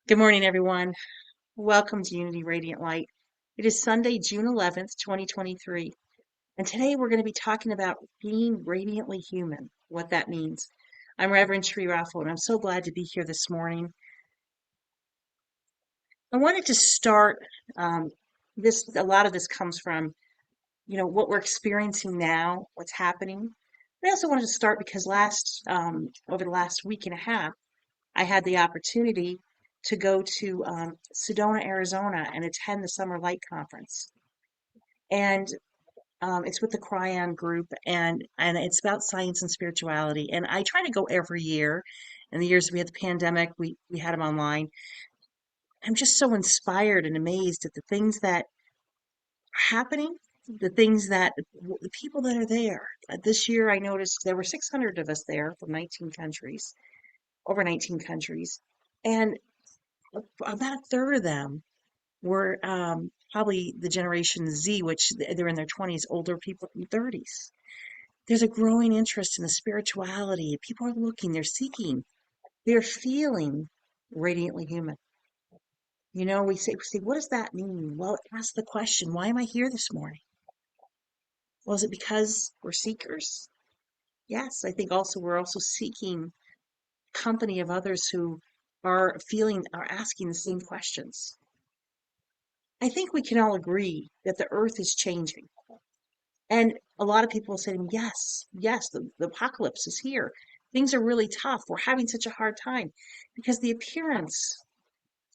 Good morning, everyone. Welcome to Unity Radiant Light. It is Sunday, June 11th, 2023, and today we're going to be talking about being radiantly human, what that means. I'm Reverend Cherie Ruffo, and I'm so glad to be here this morning. I wanted to start a lot of this comes from, what we're experiencing now, what's happening. I also wanted to start because over the last week and a half, I had the opportunity to go to Sedona, Arizona, and attend the Summer Light Conference. And it's with the Cryon Group, and it's about science and spirituality. And I try to go every year. In the years we had the pandemic, we had them online. I'm just so inspired and amazed at the things that are happening, the things that the people that are there. This year, I noticed there were 600 of us there from 19 countries, over 19 countries, and about a third of them were probably the Generation Z, which they're in their 20s, older people in 30s. There's a growing interest in the spirituality. People are looking, they're seeking, they're feeling radiantly human. We say, what does that mean? Well, ask the question, why am I here this morning? Well, is it because we're seekers? Yes, I think also we're also seeking company of others who are asking the same questions. I think we can all agree that the earth is changing. And a lot of people say to me, yes, yes, the apocalypse is here. Things are really tough. We're having such a hard time because the appearance,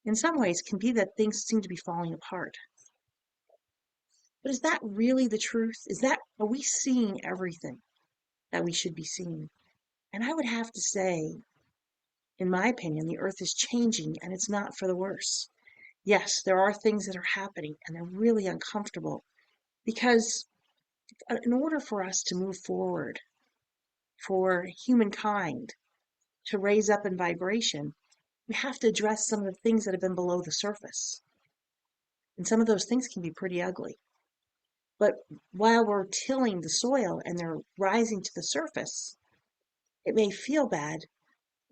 in some ways, can be that things seem to be falling apart. But is that really the truth? Are we seeing everything that we should be seeing? And I would have to say, in my opinion, the earth is changing and it's not for the worse. Yes, there are things that are happening and they're really uncomfortable because in order for us to move forward, for humankind to raise up in vibration, we have to address some of the things that have been below the surface. And some of those things can be pretty ugly. But while we're tilling the soil and they're rising to the surface, it may feel bad,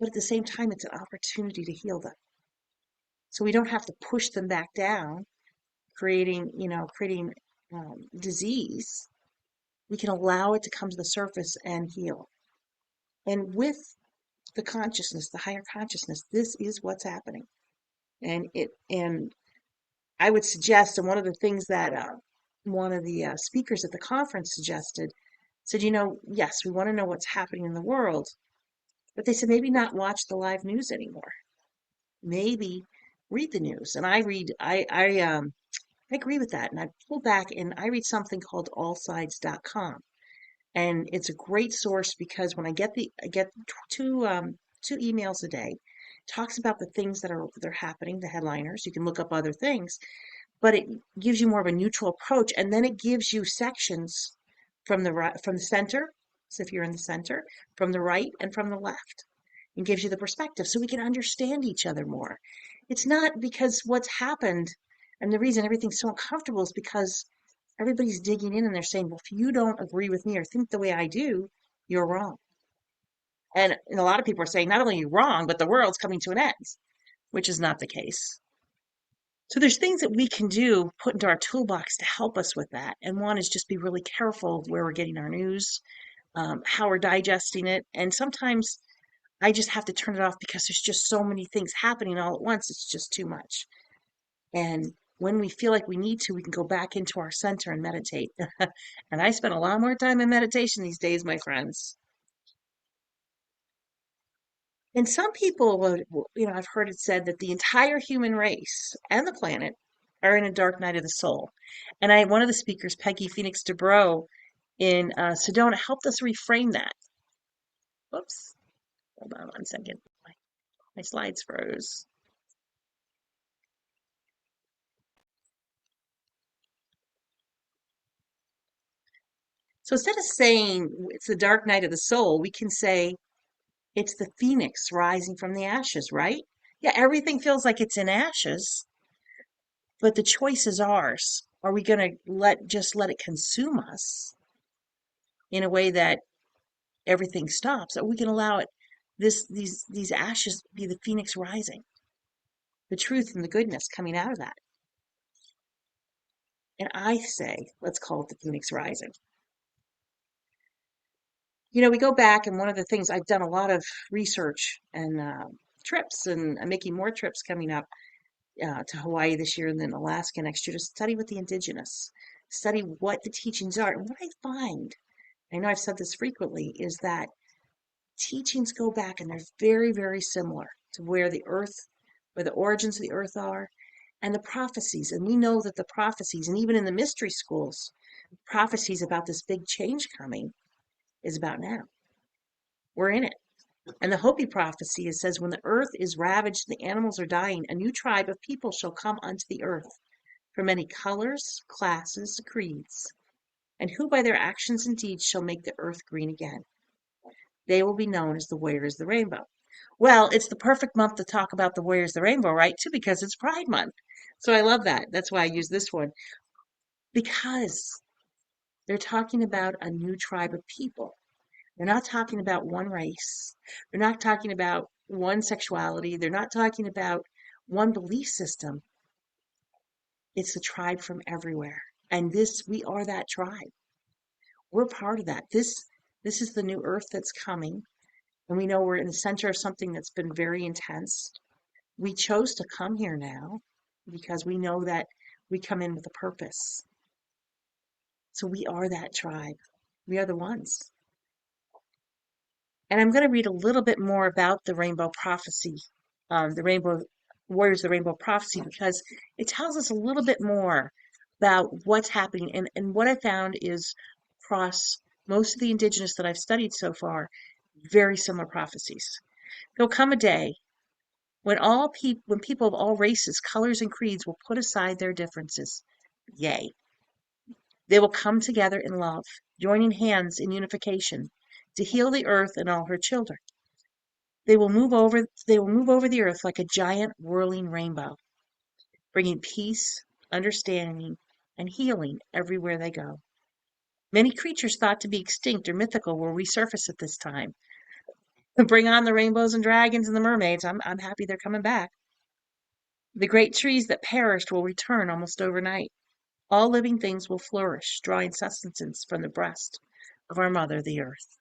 but at the same time, it's an opportunity to heal them. So we don't have to push them back down, creating disease. We can allow it to come to the surface and heal. And with the consciousness, the higher consciousness, this is what's happening. And I would suggest, and one of the things that one of the speakers at the conference suggested, said, yes, we want to know what's happening in the world, but they said maybe not watch the live news anymore. Maybe read the news. And I agree with that. And I pull back and I read something called allsides.com. And it's a great source because when I get two emails a day, talks about the things that are happening, the headliners. You can look up other things, but it gives you more of a neutral approach, and then it gives you sections from the right, from the center. So if you're in the center, from the right and from the left, and gives you the perspective so we can understand each other more. It's not because what's happened, and the reason everything's so uncomfortable is because everybody's digging in and they're saying, well, if you don't agree with me or think the way I do, you're wrong. And a lot of people are saying, not only are you wrong, but the world's coming to an end, which is not the case. So there's things that we can do, put into our toolbox to help us with that. And one is just be really careful where we're getting our news, how we're digesting it. And sometimes I just have to turn it off because there's just so many things happening all at once. It's just too much. And when we feel like we need to, we can go back into our center and meditate. And I spend a lot more time in meditation these days, my friends. And some people, I've heard it said that the entire human race and the planet are in a dark night of the soul. And one of the speakers, Peggy Phoenix DeBro in Sedona, helped us reframe that. Whoops, hold on one second. My slides froze. So instead of saying it's the dark night of the soul, we can say it's the phoenix rising from the ashes, right? Yeah, everything feels like it's in ashes, but the choice is ours. Are we going to just let it consume us in a way that everything stops? Or we can allow it these ashes be the phoenix rising? the truth and the goodness coming out of that. And I say, let's call it the Phoenix Rising. We go back, and one of the things I've done a lot of research and trips, and I'm making more trips coming up to Hawaii this year and then Alaska next year to study with the indigenous, study what the teachings are. And what I find, I know I've said this frequently, is that teachings go back and they're very, very similar to where the origins of the earth are, and the prophecies. And we know that the prophecies, and even in the mystery schools, prophecies about this big change coming is about now. We're in it. And the Hopi prophecy says, when the earth is ravaged, the animals are dying, a new tribe of people shall come unto the earth, from many colors, classes, creeds, and who by their actions and deeds shall make the earth green again. They will be known as the Warriors of the Rainbow. Well, it's the perfect month to talk about the Warriors of the Rainbow, right? Too, because it's Pride Month. So I love that. That's why I use this one. Because they're talking about a new tribe of people. They're not talking about one race. They're not talking about one sexuality. They're not talking about one belief system. It's a tribe from everywhere. And we are that tribe. We're part of that. This is the new earth that's coming. And we know we're in the center of something that's been very intense. We chose to come here now because we know that we come in with a purpose. So we are that tribe. We are the ones. And I'm going to read a little bit more about the rainbow prophecy, the rainbow warriors, the rainbow prophecy, because it tells us a little bit more about what's happening. And what I found is across most of the indigenous that I've studied so far, very similar prophecies. There'll come a day when when people of all races, colors, and creeds will put aside their differences. Yay. They will come together in love, joining hands in unification to heal the earth and all her children. They will move over the earth like a giant whirling rainbow, bringing peace, understanding, and healing everywhere they go. Many creatures thought to be extinct or mythical will resurface at this time. Bring on the rainbows and dragons and the mermaids. I'm happy they're coming back. The great trees that perished will return almost overnight. All living things will flourish, drawing sustenance from the breast of our mother, the earth.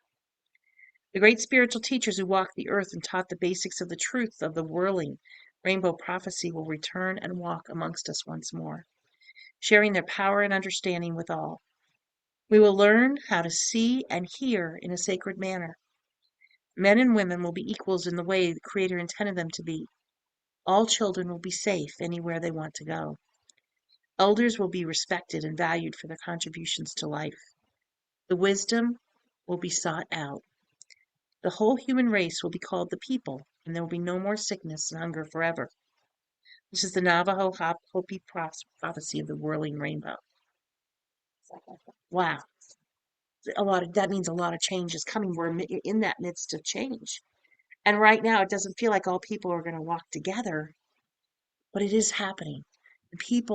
The great spiritual teachers who walked the earth and taught the basics of the truth of the whirling rainbow prophecy will return and walk amongst us once more, sharing their power and understanding with all. We will learn how to see and hear in a sacred manner. Men and women will be equals in the way the Creator intended them to be. All children will be safe anywhere they want to go. Elders will be respected and valued for their contributions to life. The wisdom will be sought out. The whole human race will be called the people, and there will be no more sickness and hunger forever. This is the Navajo Hopi prophecy of the whirling rainbow. Wow. That means a lot of change is coming. We're in that midst of change. And right now, it doesn't feel like all people are going to walk together, but it is happening.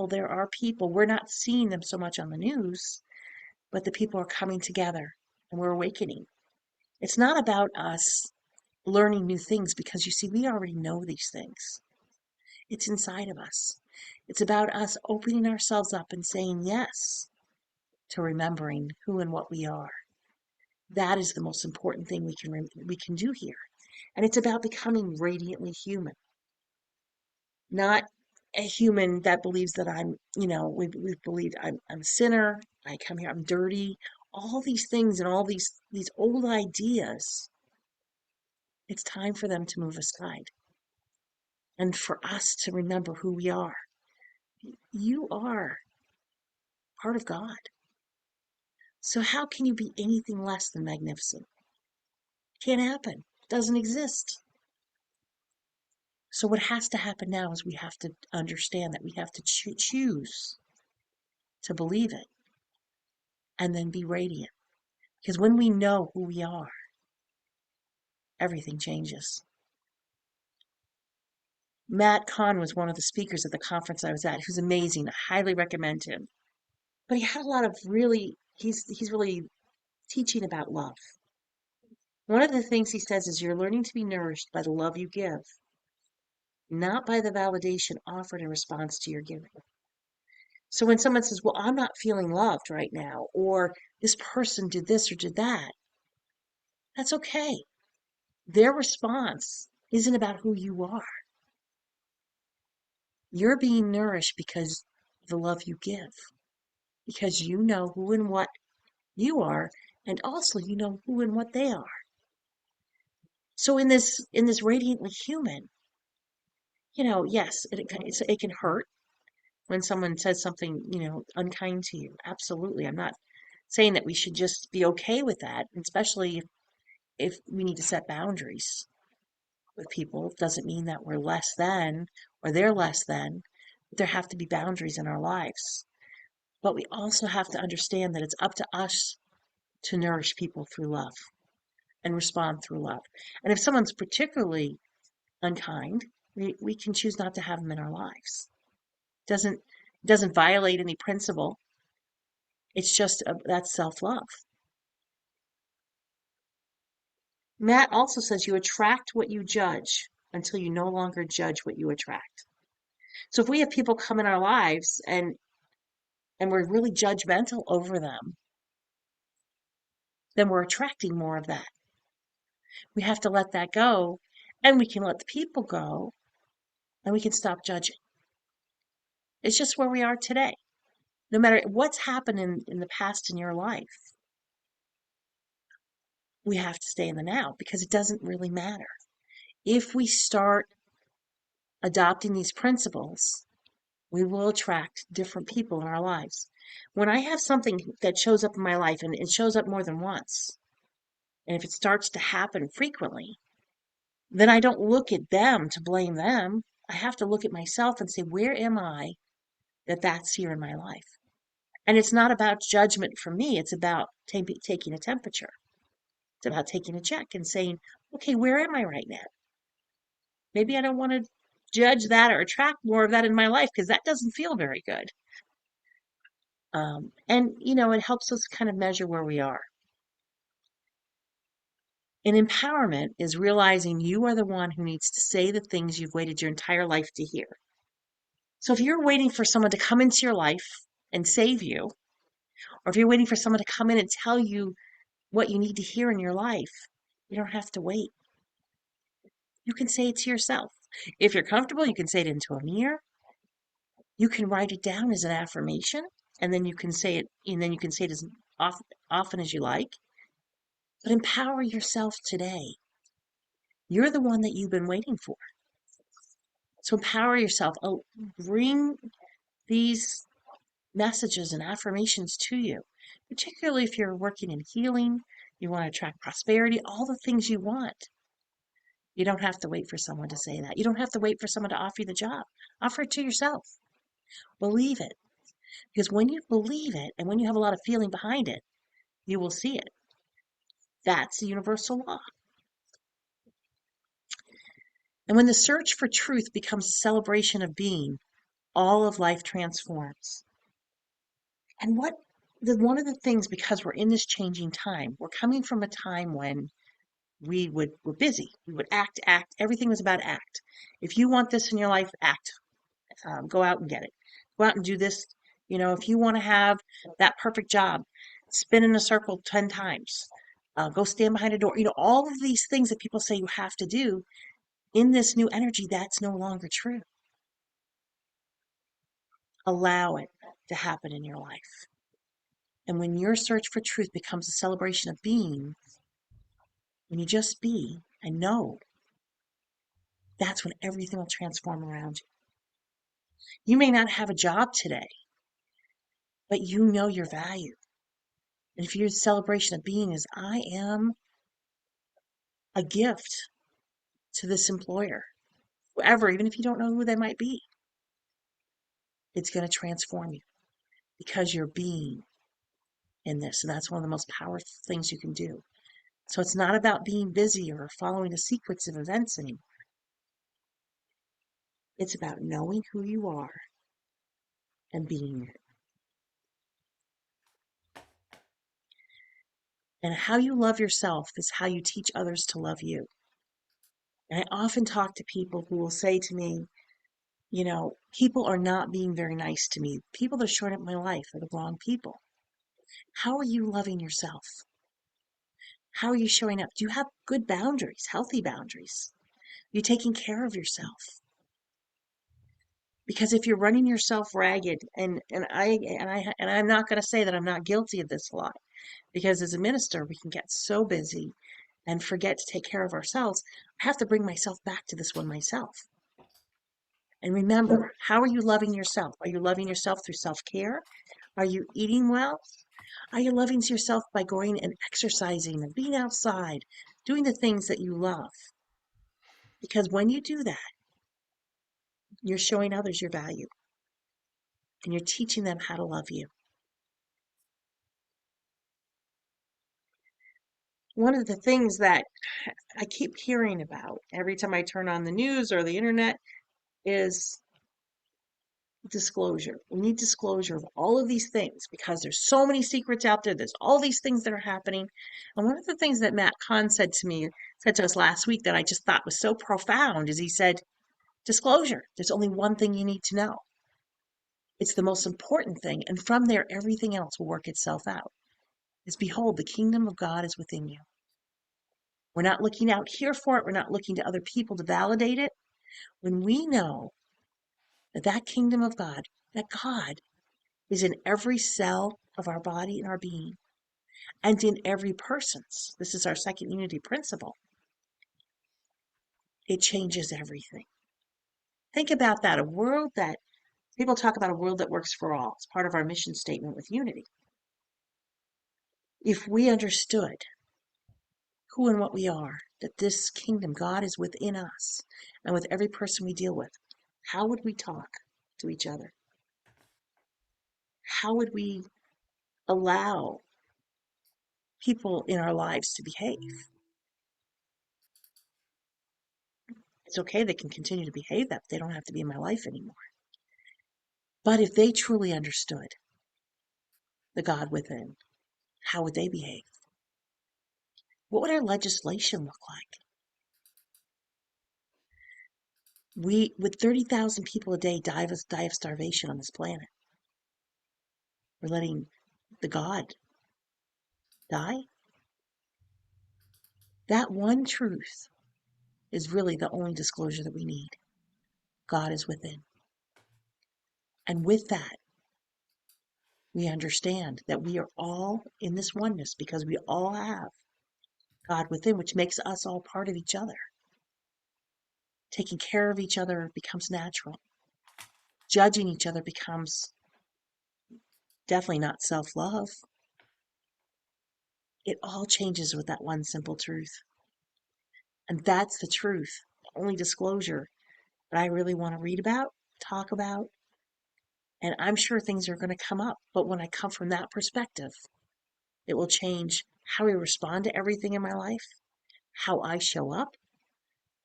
There are people, we're not seeing them so much on the news, but the people are coming together and we're awakening. It's not about us learning new things because you see, we already know these things. It's inside of us. It's about us opening ourselves up and saying yes to remembering who and what we are. That is the most important thing we can do here. And it's about becoming radiantly human, not a human that believes that we've believed I'm a sinner, I come here, I'm dirty, all these things and all these old ideas. It's time for them to move aside and for us to remember who we are. You are part of God. So how can you be anything less than magnificent? Can't happen. Doesn't exist. So what has to happen now is we have to understand that we have to choose to believe it and then be radiant. Because when we know who we are, everything changes. Matt Kahn was one of the speakers at the conference I was at, who's amazing. I highly recommend him. But he had a lot of he's really teaching about love. One of the things he says is you're learning to be nourished by the love you give. not by the validation offered in response to your giving. So when someone says, well, I'm not feeling loved right now, or this person did this or did that, that's okay. Their response isn't about who you are. You're being nourished because of the love you give, because you know who and what you are, and also you know who and what they are. So in this radiantly human, yes, it can hurt when someone says something, unkind to you. Absolutely. I'm not saying that we should just be okay with that, especially if we need to set boundaries with people. It doesn't mean that we're less than or they're less than. There have to be boundaries in our lives. But we also have to understand that it's up to us to nourish people through love and respond through love. And if someone's particularly unkind, we can choose not to have them in our lives. Doesn't violate any principle. It's just that's self-love. Matt also says you attract what you judge until you no longer judge what you attract. So if we have people come in our lives and we're really judgmental over them, then we're attracting more of that. We have to let that go, and we can let the people go, and we can stop judging. It's just where we are today. No matter what's happened in the past in your life, we have to stay in the now because it doesn't really matter. If we start adopting these principles, we will attract different people in our lives. When I have something that shows up in my life and it shows up more than once, and if it starts to happen frequently, then I don't look at them to blame them. I have to look at myself and say, where am I that that's here in my life? And it's not about judgment for me. It's about taking a temperature. It's about taking a check and saying, okay, where am I right now? Maybe I don't want to judge that or attract more of that in my life because that doesn't feel very good. It helps us kind of measure where we are. And empowerment is realizing you are the one who needs to say the things you've waited your entire life to hear. So if you're waiting for someone to come into your life and save you, or if you're waiting for someone to come in and tell you what you need to hear in your life, you don't have to wait. You can say it to yourself. If you're comfortable, you can say it into a mirror. You can write it down as an affirmation, and then you can say it as often as you like. But empower yourself today. You're the one that you've been waiting for. So empower yourself. Bring these messages and affirmations to you, particularly if you're working in healing, you want to attract prosperity, all the things you want. You don't have to wait for someone to say that. You don't have to wait for someone to offer you the job. Offer it to yourself. Believe it. Because when you believe it and when you have a lot of feeling behind it, you will see it. That's the universal law. And when the search for truth becomes a celebration of being, all of life transforms. And one of the things, because we're in this changing time, we're coming from a time when were busy. We would act. Everything was about act. If you want this in your life, act. Go out and get it. Go out and do this. If you want to have that perfect job, spin in a circle 10 times. Go stand behind a door. All of these things that people say you have to do in this new energy, that's no longer true. Allow it to happen in your life. And when your search for truth becomes a celebration of being, when you just be and know, that's when everything will transform around you. You may not have a job today, but you know your value. And if your celebration of being is, I am a gift to this employer, whoever, even if you don't know who they might be, it's going to transform you because you're being in this. And that's one of the most powerful things you can do. So it's not about being busy or following a sequence of events anymore. It's about knowing who you are and being it. And how you love yourself is how you teach others to love you. And I often talk to people who will say to me, people are not being very nice to me. People that are showing up in my life are the wrong people. How are you loving yourself? How are you showing up? Do you have good boundaries, healthy boundaries? Are you taking care of yourself? Because if you're running yourself ragged, and I'm not going to say that I'm not guilty of this a lot, because as a minister we can get so busy and forget to take care of ourselves. I have to bring myself back to this one myself. And remember, how are you loving yourself? Are you loving yourself through self-care? Are you eating well? Are you loving yourself by going and exercising and being outside, doing the things that you love? Because when you do that, you're showing others your value and you're teaching them how to love you. One of the things that I keep hearing about every time I turn on the news or the internet is disclosure. We need disclosure of all of these things because there's so many secrets out there. There's all these things that are happening. And one of the things that Matt Kahn said to us last week that I just thought was so profound is he said, disclosure. There's only one thing you need to know. It's the most important thing. And from there, everything else will work itself out. Is behold, the kingdom of God is within you. We're not looking out here for it. We're not looking to other people to validate it. When we know that kingdom of God, that God is in every cell of our body and our being, and in every person's. This is our second unity principle. It changes everything. Think about that. A world that people talk about, a world that works for all. It's part of our mission statement with unity. If we understood who and what we are, that this kingdom, God is within us and with every person we deal with, how would we talk to each other? How would we allow people in our lives to behave? It's okay, they can continue to behave that, but they don't have to be in my life anymore. But if they truly understood the God within, how would they behave? What would our legislation look like? With 30,000 people a day die of starvation on this planet, we're letting the God die? That one truth is really the only disclosure that we need. God is within. And with that, we understand that we are all in this oneness because we all have God within, which makes us all part of each other. Taking care of each other becomes natural. Judging each other becomes definitely not self-love. It all changes with that one simple truth. And that's the truth, the only disclosure that I really want to read about, talk about. And I'm sure things are going to come up. But when I come from that perspective, it will change how I respond to everything in my life, how I show up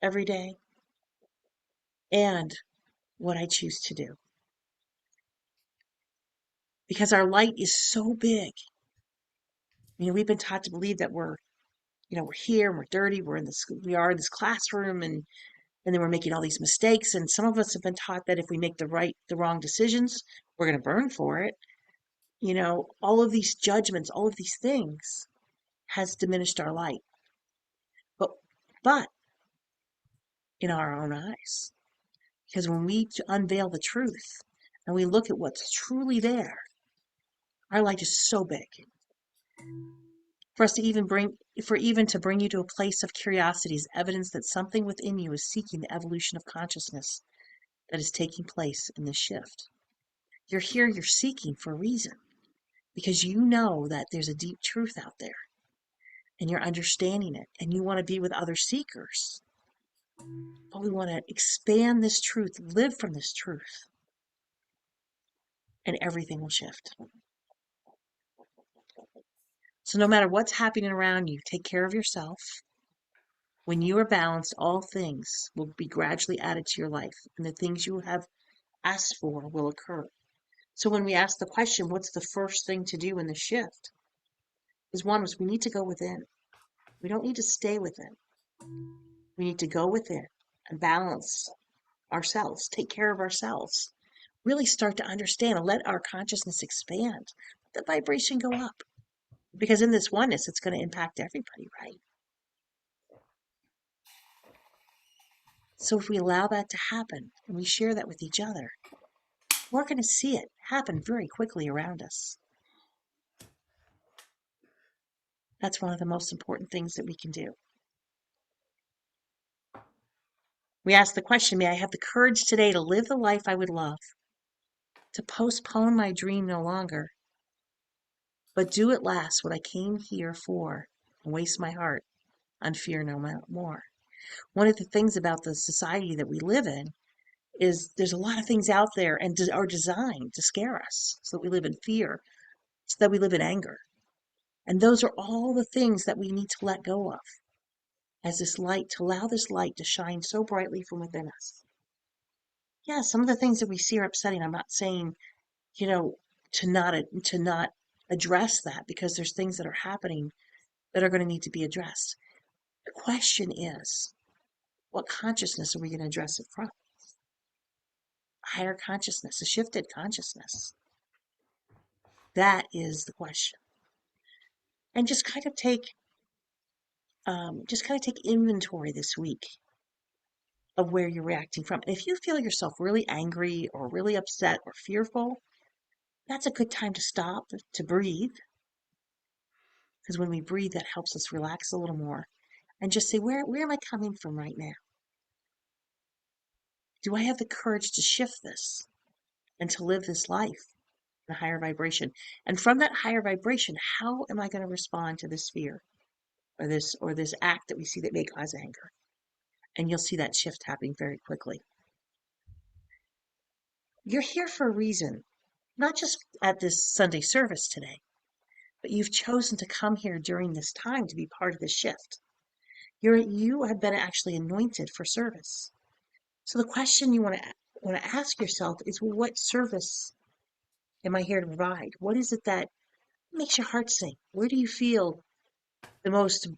every day, and what I choose to do. Because our light is so big. We've been taught to believe that we're here and we're dirty, we are in this classroom, and then we're making all these mistakes. And some of us have been taught that if we make the wrong decisions, we're going to burn for it. All of these judgments, all of these things has diminished our light. But in our own eyes, because when we unveil the truth and we look at what's truly there, our light is so big. For even to bring you to a place of curiosity is evidence that something within you is seeking the evolution of consciousness that is taking place in this shift. You're here, you're seeking for a reason, because you know that there's a deep truth out there and you're understanding it and you want to be with other seekers. But we want to expand this truth, live from this truth, and everything will shift. So no matter what's happening around you, take care of yourself. When you are balanced, all things will be gradually added to your life, and the things you have asked for will occur. So when we ask the question, what's the first thing to do in the shift? We need to go within. We don't need to stay within. We need to go within and balance ourselves, take care of ourselves, really start to understand and let our consciousness expand, let the vibration go up. Because in this oneness, it's going to impact everybody, right? So if we allow that to happen and we share that with each other, we're going to see it happen very quickly around us. That's one of the most important things that we can do. We ask the question, may I have the courage today to live the life I would love, to postpone my dream no longer, but do at last what I came here for, and waste my heart on fear no more. One of the things about the society that we live in is there's a lot of things out there and are designed to scare us so that we live in fear, so that we live in anger. And those are all the things that we need to let go of as this light, to allow this light to shine so brightly from within us. Yeah, some of the things that we see are upsetting. I'm not saying, you know, to not address that, because there's things that are happening that are going to need to be addressed. The question is, what consciousness are we going to address it from? Higher consciousness, a shifted consciousness. That is the question. And just kind of take inventory this week of where you're reacting from. And if you feel yourself really angry or really upset or fearful, that's a good time to stop, to breathe. Because when we breathe, that helps us relax a little more. And just say, where am I coming from right now? Do I have the courage to shift this and to live this life in a higher vibration? And from that higher vibration, how am I going to respond to this fear or this act that we see that may cause anger? And you'll see that shift happening very quickly. You're here for a reason, not just at this Sunday service today, but you've chosen to come here during this time to be part of the shift. You have been actually anointed for service. So the question you want to ask yourself is, well, what service am I here to provide? What is it that makes your heart sing? Where do you feel the most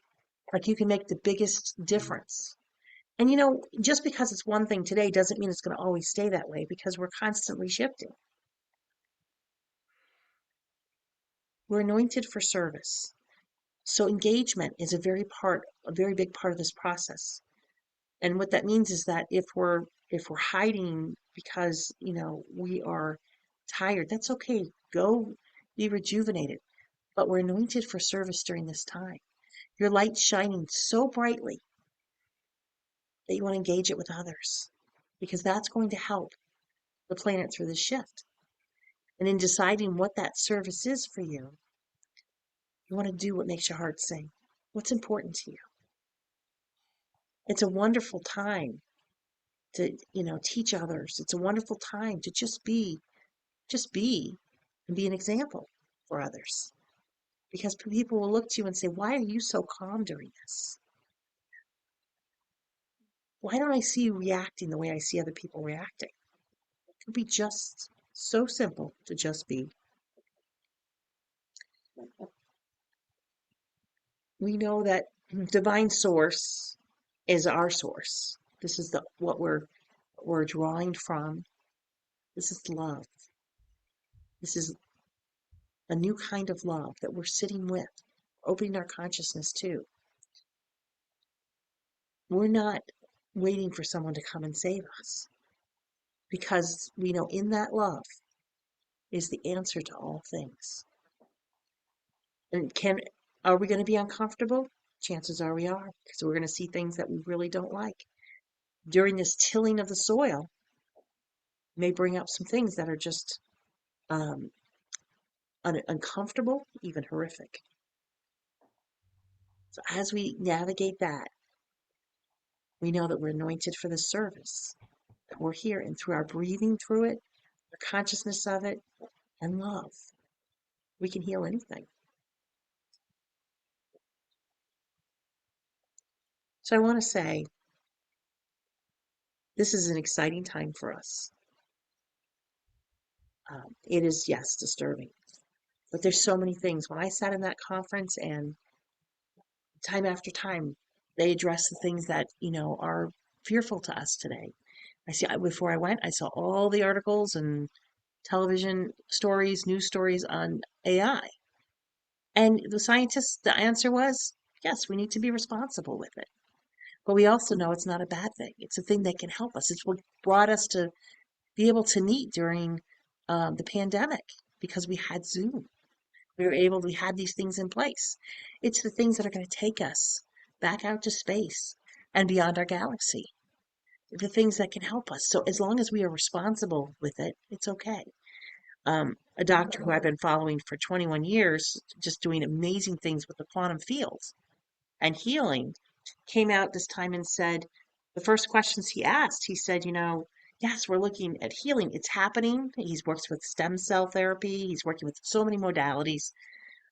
like you can make the biggest difference? And just because it's one thing today doesn't mean it's going to always stay that way, because we're constantly shifting. We're anointed for service. So engagement is a very big part of this process. And what that means is that if we're hiding because, we are tired, that's okay. Go be rejuvenated. But we're anointed for service during this time. Your light's shining so brightly that you want to engage it with others, because that's going to help the planet through this shift. And in deciding what that service is for you, you want to do what makes your heart sing. What's important to you? It's a wonderful time to, teach others. It's a wonderful time to just be, and be an example for others. Because people will look to you and say, why are you so calm during this? Why don't I see you reacting the way I see other people reacting? It could be just so simple to just be. We know that divine source is our source. This is what we're drawing from. This is love. This is a new kind of love that we're sitting with, opening our consciousness to. We're not waiting for someone to come and save us, because we know in that love is the answer to all things. And are we going to be uncomfortable? Chances are we are, because we're going to see things that we really don't like. During this tilling of the soil, may bring up some things that are just um, uncomfortable, even horrific. So as we navigate that, we know that we're anointed for this service, that we're here, and through our breathing through it, the consciousness of it, and love, we can heal anything. So I want to say, this is an exciting time for us. It is, yes, disturbing, but there's so many things. When I sat in that conference, and time after time, They address the things that, are fearful to us today. Before I went, I saw all the articles and television stories, news stories on AI. And the scientists, the answer was, yes, we need to be responsible with it. But we also know it's not a bad thing. It's a thing that can help us. It's what brought us to be able to meet during the pandemic because we had Zoom. We had these things in place. It's the things that are going to take us back out to space and beyond our galaxy. The things that can help us. So as long as we are responsible with it, it's okay. A doctor who I've been following for 21 years, just doing amazing things with the quantum fields and healing, came out this time and said, the first questions he asked, he said, yes, we're looking at healing. It's happening. He's works with stem cell therapy. He's working with so many modalities.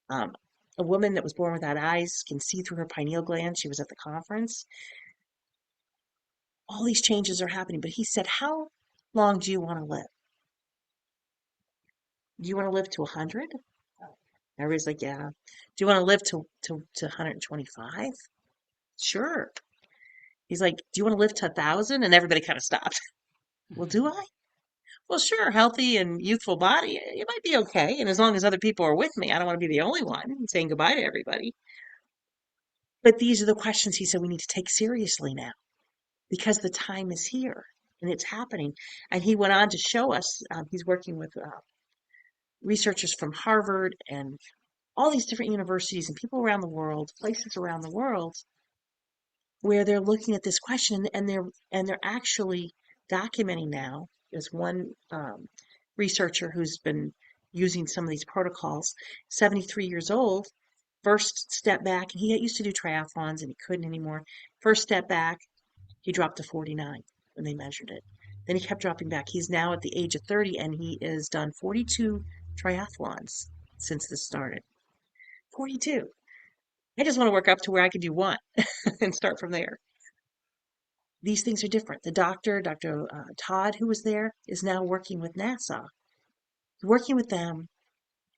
Um, a woman that was born without eyes can see through her pineal gland. She was at the conference. All these changes are happening. But he said, how long do you want to live? Do you want to live to 100? Everybody's like, yeah. Do you want to live to 125? Sure. He's like, do you want to live to 1,000? And everybody kind of stopped. Well, do I? Well, sure. Healthy and youthful body, it might be okay. And as long as other people are with me, I don't want to be the only one saying goodbye to everybody. But these are the questions he said we need to take seriously now because the time is here and it's happening. And he went on to show us, he's working with researchers from Harvard and all these different universities and people around the world, places around the world, where they're looking at this question and they're actually documenting now. There's one researcher who's been using some of these protocols, 73 years old, first step back, and he used to do triathlons and he couldn't anymore. First step back, he dropped to 49 when they measured it. Then he kept dropping back. He's now at the age of 30 and he has done 42 triathlons since this started. 42. I just want to work up to where I could do one and start from there. These things are different. The doctor, Dr. Todd, who was there, is now working with NASA, working with them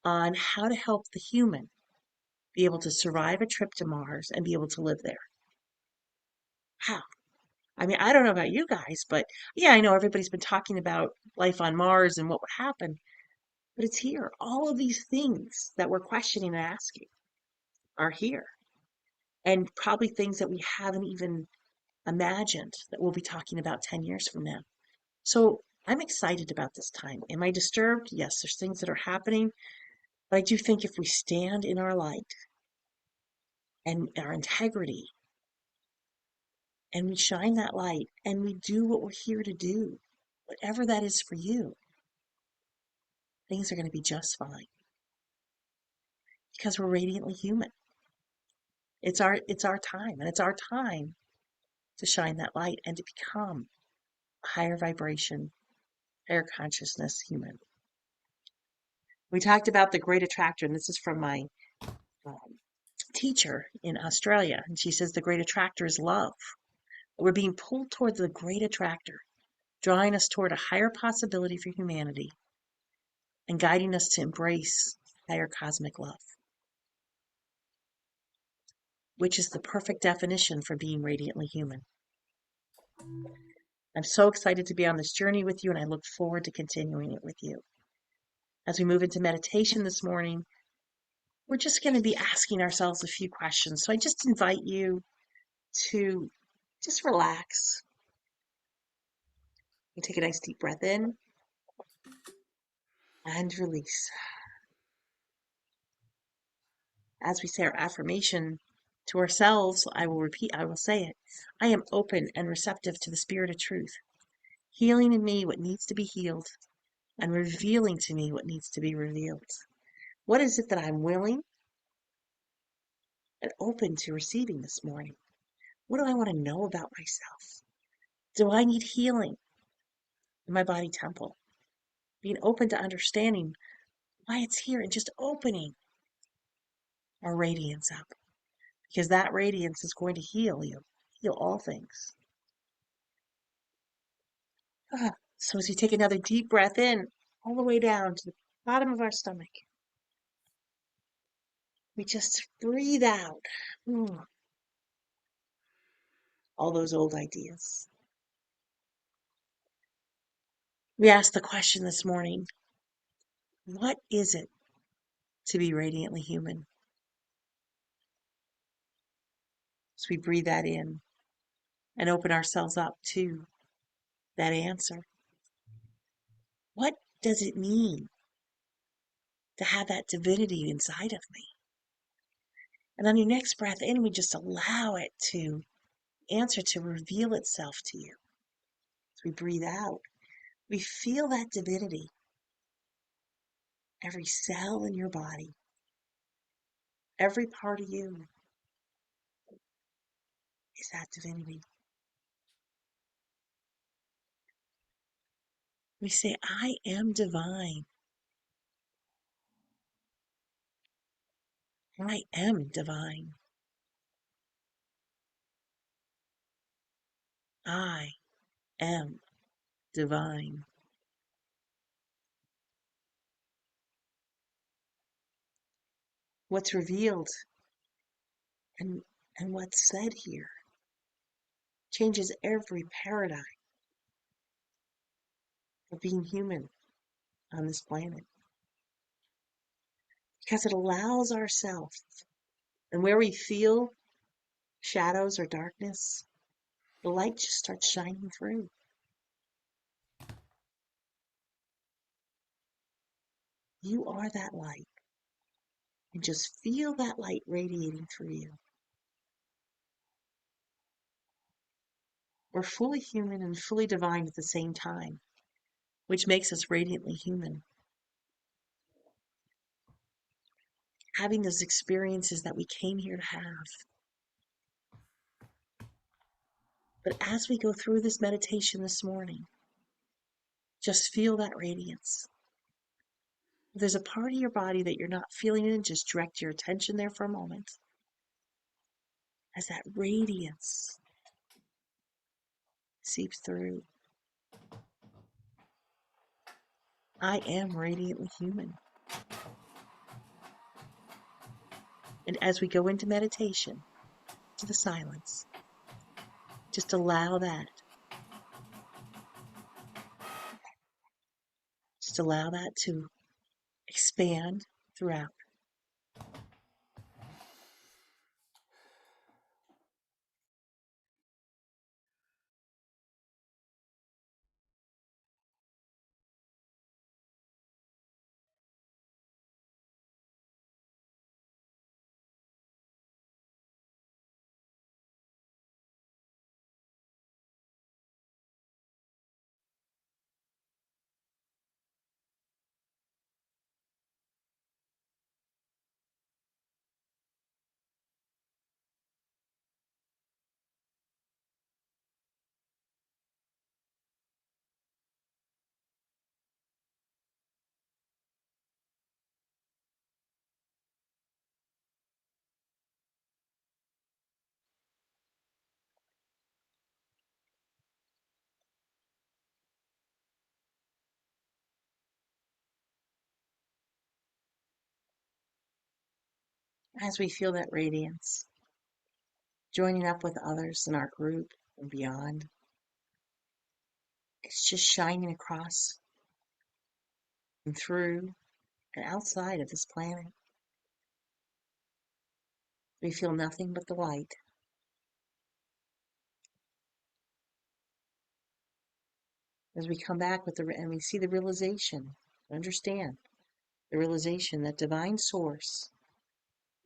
on how to help the human be able to survive a trip to Mars and be able to live there. How? I mean, I don't know about you guys, but yeah, I know everybody's been talking about life on Mars and what would happen, but it's here. All of these things that we're questioning and asking are here, and probably things that we haven't even imagined that we'll be talking about 10 years from now. So I'm excited about this time. Am I disturbed? Yes, there's things that are happening, but I do think if we stand in our light and our integrity and we shine that light and we do what we're here to do, whatever that is for you, things are going to be just fine because we're radiantly human. It's our time, and it's our time to shine that light and to become a higher vibration, higher consciousness human. We talked about the great attractor, and this is from my um, teacher in Australia, and she says the great attractor is love. We're being pulled toward the great attractor, drawing us toward a higher possibility for humanity and guiding us to embrace higher cosmic love, which is the perfect definition for being radiantly human. I'm so excited to be on this journey with you, and I look forward to continuing it with you. As we move into meditation this morning, we're just going to be asking ourselves a few questions. So I just invite you to just relax. You take a nice deep breath in and release. As we say our affirmation to ourselves, I will say it. I am open and receptive to the spirit of truth, healing in me what needs to be healed and revealing to me what needs to be revealed. What is it that I'm willing and open to receiving this morning? What do I want to know about myself? Do I need healing in my body temple? Being open to understanding why it's here and just opening our radiance up, because that radiance is going to heal you, heal all things. So as we take another deep breath in, all the way down to the bottom of our stomach, we just breathe out. all those old ideas. We asked the question this morning, what is it to be radiantly human? So we breathe that in and open ourselves up to that answer. What does it mean to have that divinity inside of me? And on your next breath in, we just allow it to answer, to reveal itself to you. As we breathe out, we feel that divinity. Every cell in your body, every part of you is that divinity. We say, I am divine. I am divine. I am divine. What's revealed and, and what's said here changes every paradigm of being human on this planet because it allows ourselves, and where we feel shadows or darkness, the light just starts shining through. You are that light, and just feel that light radiating through you. We're fully human and fully divine at the same time, which makes us radiantly human. Having those experiences that we came here to have. But as we go through this meditation this morning, just feel that radiance. If there's a part of your body that you're not feeling in, just direct your attention there for a moment. As that radiance seeps through. I am radiantly human. And as we go into meditation, to the silence, just allow that. Just allow that to expand throughout. As we feel that radiance, joining up with others in our group and beyond, it's just shining across and through and outside of this planet. We feel nothing but the light. As we come back with and we see the realization, understand the realization that divine source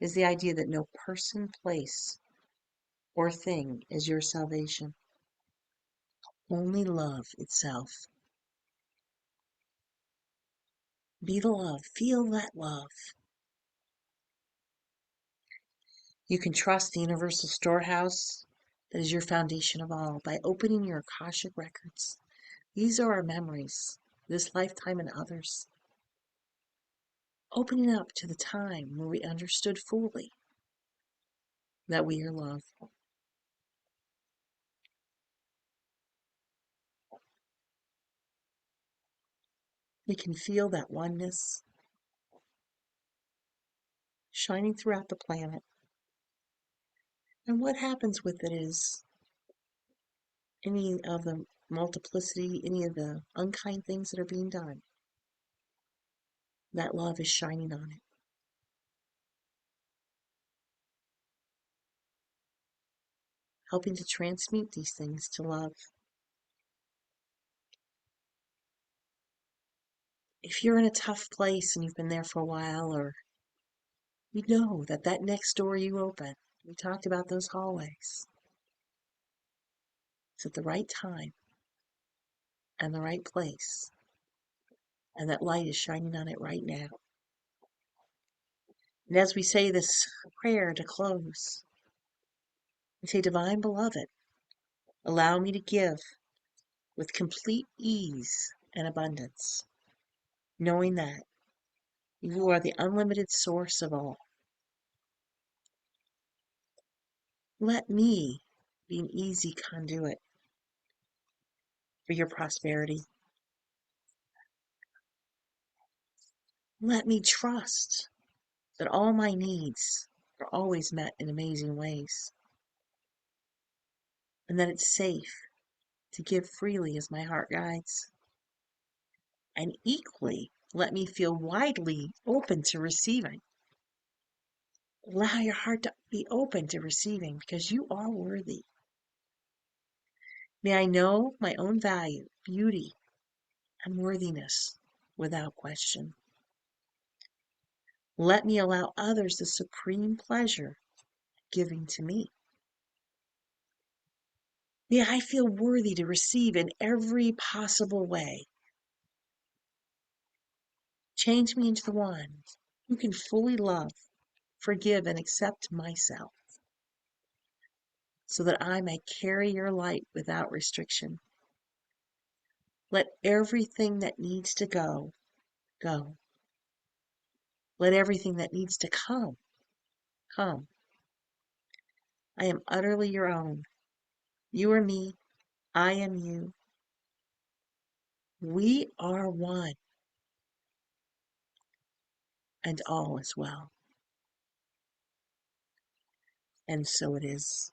is the idea that no person, place, or thing is your salvation. Only love itself. Be the love. Feel that love. You can trust the universal storehouse that is your foundation of all by opening your Akashic records. These are our memories, this lifetime and others. Opening up to the time where we understood fully that we are love. We can feel that oneness shining throughout the planet. And what happens with it is any of the multiplicity, any of the unkind things that are being done, that love is shining on it, helping to transmute these things to love. If you're in a tough place and you've been there for a while, or you know that that next door you open, we talked about those hallways, it's at the right time and the right place, and that light is shining on it right now. And as we say this prayer to close, we say, Divine Beloved, allow me to give with complete ease and abundance, knowing that you are the unlimited source of all. Let me be an easy conduit for your prosperity. Let me trust that all my needs are always met in amazing ways, and that it's safe to give freely as my heart guides. And equally, let me feel widely open to receiving. Allow your heart to be open to receiving because you are worthy. May I know my own value, beauty, and worthiness without question. Let me allow others the supreme pleasure of giving to me. May I feel worthy to receive in every possible way. Change me into the one who can fully love, forgive, and accept myself, so that I may carry your light without restriction. Let everything that needs to go, go. Let everything that needs to come, come. I am utterly your own. You are me. I am you. We are one, and all is well. And so it is.